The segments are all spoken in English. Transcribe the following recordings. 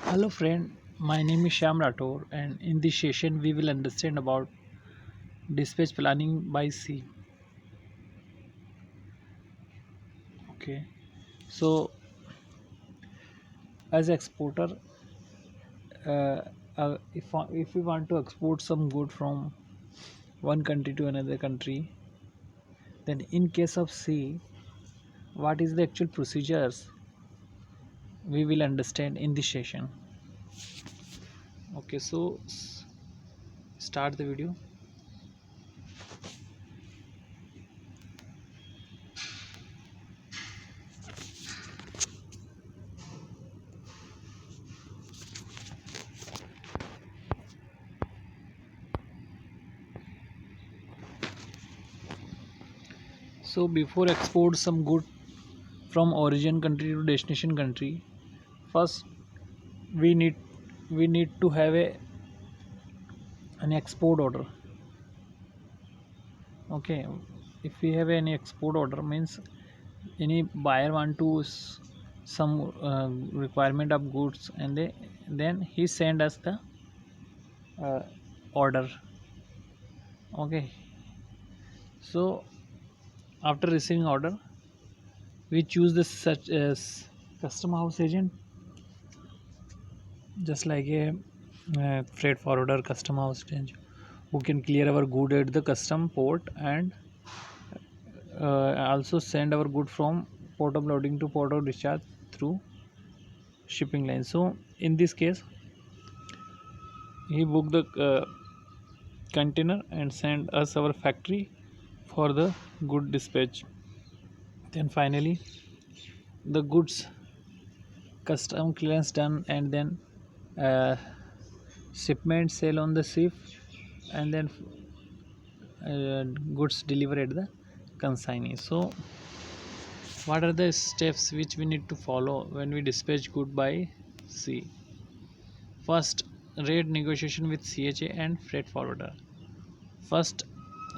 Hello friend, my name is Shyam Rathore and in this session we will understand about dispatch planning by sea. Okay, so as exporter, uh, if we want to export some good from one country to another country, then in case of sea, what is the actual procedures we will understand in this session. Okay, so start the video. So before export some good from origin country to destination country, first we need we need to have an export order. Okay, if we have any export order means any buyer want to some requirement of goods, and then he send us the uh, order. Okay, so after receiving order we choose the such as custom house agent, just like a freight forwarder custom house agent who can clear our good at the custom port and also send our good from port of loading to port of discharge through shipping line. So in this case he booked the container and send us our factory for the good dispatch. Then finally the goods custom clearance done, and then uh, shipment sale on the ship, and then goods delivered at the consignee. So what are the steps which we need to follow when we dispatch good by sea? First, rate negotiation with CHA and freight forwarder. First,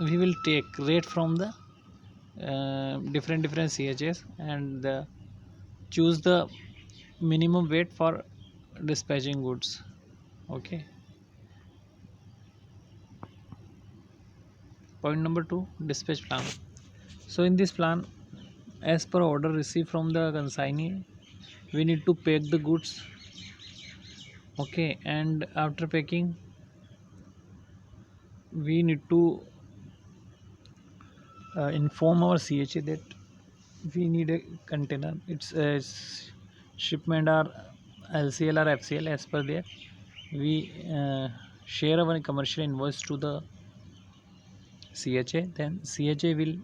we will take rate from the different CHAs and choose the minimum weight for dispatching goods. Okay. Point number two, dispatch plan. So in this plan, as per order received from the consignee, we need to pack the goods. Okay, and after packing, we need to inform our CHA that we need a container. It's a shipment or LCL or FCL. As per that, we share our commercial invoice to the CHA. Then CHA will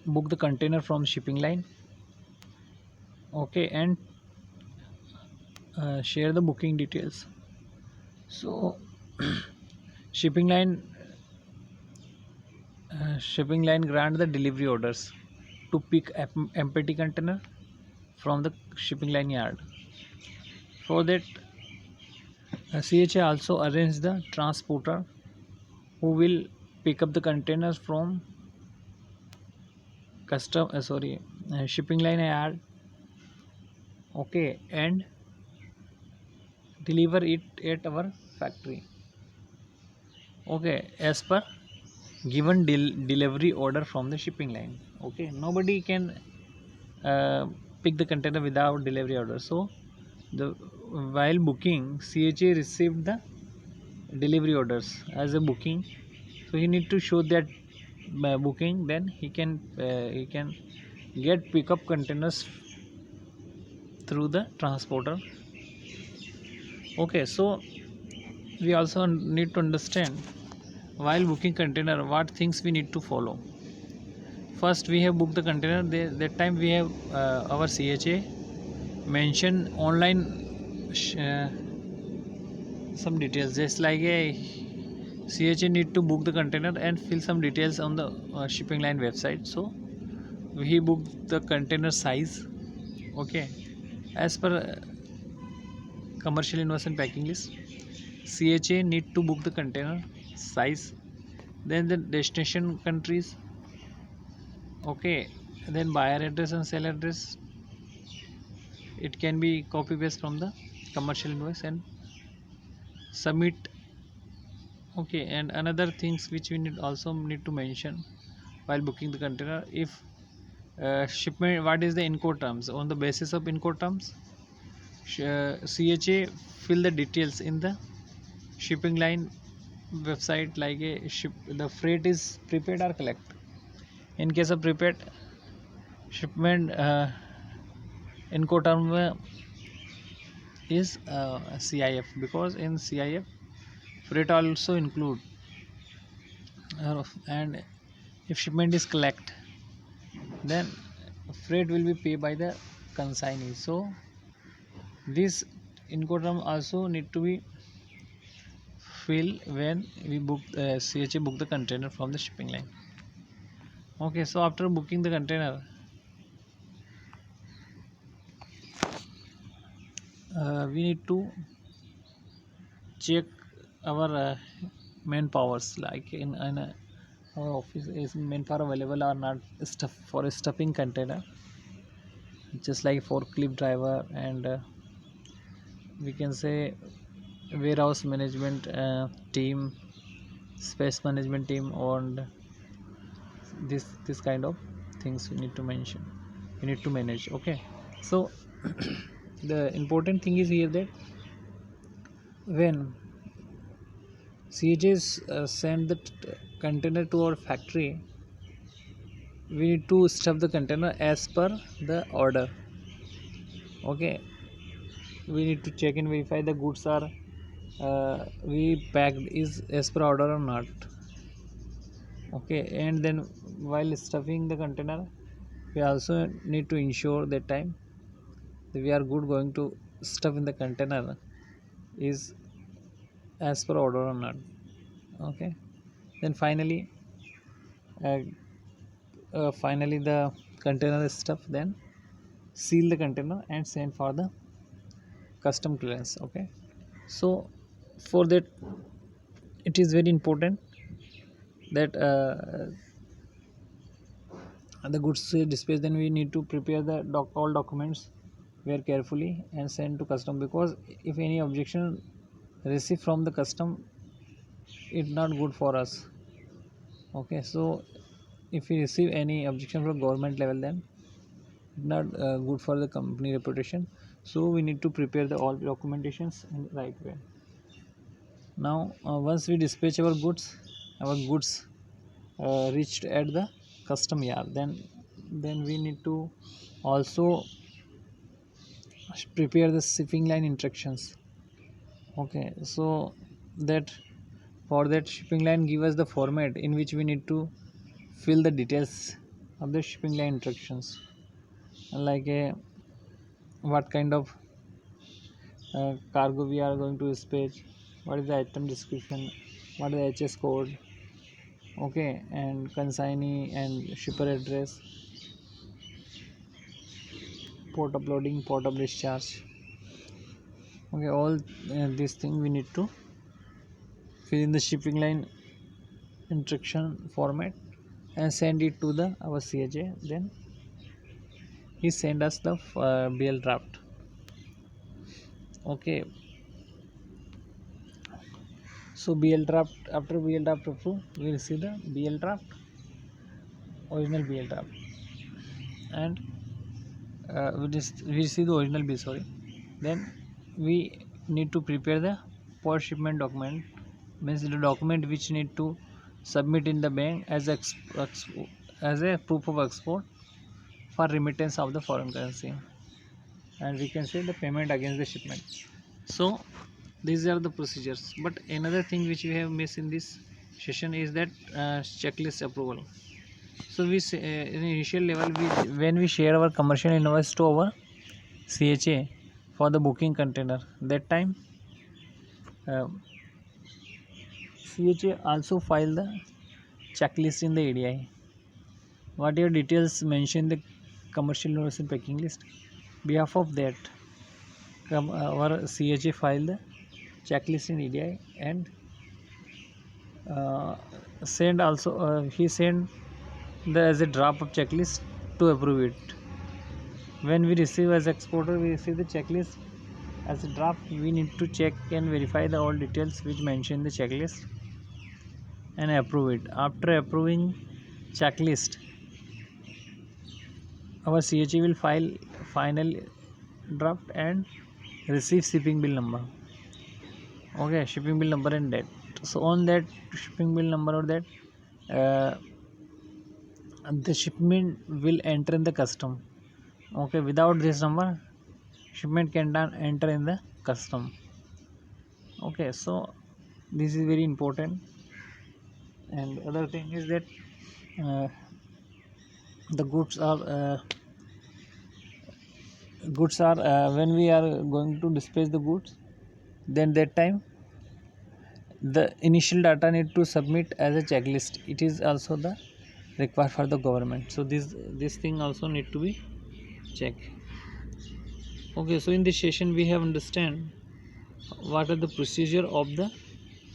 book the container from shipping line. Okay, and share the booking details. So shipping line grant the delivery orders to pick empty container from the shipping line yard. For that, CHA also arrange the transporter who will pick up the containers from shipping line yard. Okay, and deliver it at our factory. Okay, as per given delivery order from the shipping line. Okay, nobody can uh, pick the container without delivery order. So the while booking, CHA received the delivery orders as a booking, so he need to show that booking, then he can get pickup containers through the transporter. Okay, so we also need to understand while booking container what things we need to follow. First, we have booked the container. That time we have our CHA mention online some details, just like a CHA need to book the container and fill some details on the shipping line website. So we booked the container size. Okay, as per commercial invoice and packing list, CHA need to book the container size, then the destination countries. Okay, then buyer address and seller address, it can be copy paste from the commercial invoice and submit. Okay, and another things which we need to mention while booking the container, if shipment, what is the Incoterms? On the basis of Incoterms, CHA fill the details in the shipping line website, like a ship, the freight is prepaid or collect. In case of prepaid shipment, Incoterm is CIF, because in CIF freight also include, and if shipment is collect, then freight will be paid by the consignee. So this Incoterm also need to be filled when we book CHA book the container from the shipping line. Okay, so after booking the container, we need to check our manpowers, like in our office is manpower available or not, stuff for a stuffing container, just like forklift driver, and we can say warehouse management team, space management team, and this kind of things we need to mention, we need to manage. Okay, so the important thing is here that when CHs send the container to our factory, we need to stuff the container as per the order. Okay, we need to check and verify the goods are we packed is as per order or not. Okay, and then while stuffing the container, we also need to ensure that time that we are good going to stuff in the container is as per order or not. Okay, then uh, finally the container is stuffed, then seal the container and send for the custom clearance. Okay, so for that it is very important that the goods dispatch, then we need to prepare the all documents very carefully and send to custom, because if any objection received from the custom, it's not good for us. Okay, so if we receive any objection from government level, then not good for the company reputation. So we need to prepare the all documentations in the right way. Now once we dispatch our goods reached at the custom yard, then we need to also prepare the shipping line instructions. Okay, so that for that shipping line give us the format in which we need to fill the details of the shipping line instructions, like what kind of cargo we are going to dispatch, what is the item description, what is the HS code. Okay, and consignee and shipper address, port of loading, port of discharge. Okay, all these things we need to fill in the shipping line instruction format and send it to the our CHA. Then he send us the BL draft. Okay, so BL draft, after BL draft approve, we will see the BL draft, original BL draft, and we see the original bill, sorry. Then we need to prepare the post shipment document, means the document which need to submit in the bank as as a proof of export for remittance of the foreign currency, and we can say the payment against the shipment. So these are the procedures. But another thing which we have missed in this session is that checklist approval. So we say, in initial level, when we share our commercial invoice to our CHA for the booking container, that time uh, CHA also file the checklist in the ADI. Whatever details mentioned in the commercial invoice and packing list, behalf of that, our CHA file the checklist in ADI and uh, send also he send the as a draft of checklist to approve it. When we receive as exporter, we receive the checklist as a draft, we need to check and verify the all details which mention the checklist and approve it. After approving checklist, our CHA will file final draft and receive shipping bill number. Okay, shipping bill number and date. So on that shipping bill number or that, uh, the shipment will enter in the custom. Okay, without this number, shipment cannot enter in the custom. Okay, so this is very important. And other thing is that uh, the goods are when we are going to dispatch the goods, then that time the initial data need to submit as a checklist. It is also the required for the government, so this thing also need to be checked. Okay, so in this session we have understand what are the procedure of the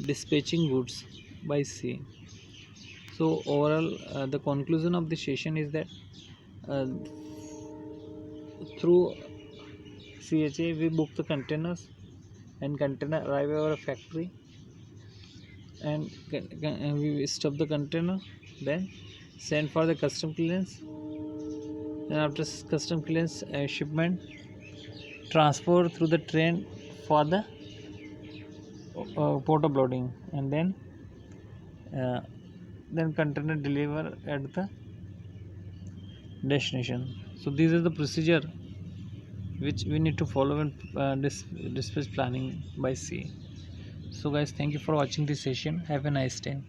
dispatching goods by sea. So overall, the conclusion of the session is that uh, through CHA we book the containers, and container arrive at our factory, and we stuff the container, then send for the custom clearance, and after custom clearance, shipment transfer through the train for the port of loading, and uh, then container deliver at the destination. So these are the procedure which we need to follow in dispatch planning by sea. So guys, thank you for watching this session. Have a nice day.